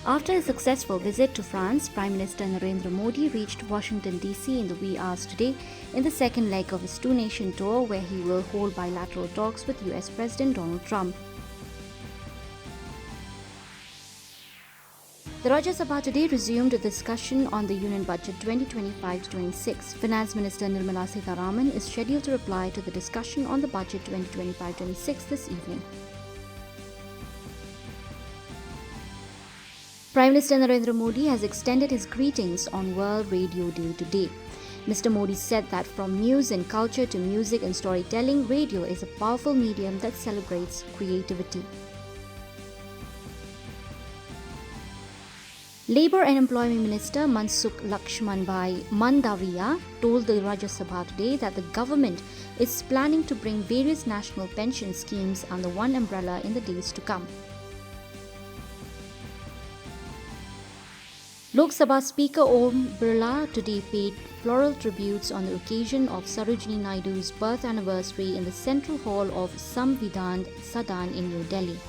After a successful visit to France, Prime Minister Narendra Modi reached Washington, D.C. in the wee hours today in the second leg of his two-nation tour, where he will hold bilateral talks with US President Donald Trump. The Rajya Sabha today resumed a discussion on the Union Budget 2025-26. Finance Minister Nirmala Sitharaman is scheduled to reply to the discussion on the Budget 2025-26 this evening. Prime Minister Narendra Modi has extended his greetings on World Radio Day today. Mr. Modi said that from news and culture to music and storytelling, radio is a powerful medium that celebrates creativity. Labour and Employment Minister Mansukh Lakshmanbhai Mandaviya told the Rajya Sabha today that the government is planning to bring various national pension schemes under one umbrella in the days to come. Lok Sabha Speaker Om Birla today paid floral tributes on the occasion of Sarojini Naidu's birth anniversary in the Central Hall of Samvidhan Sadan in New Delhi.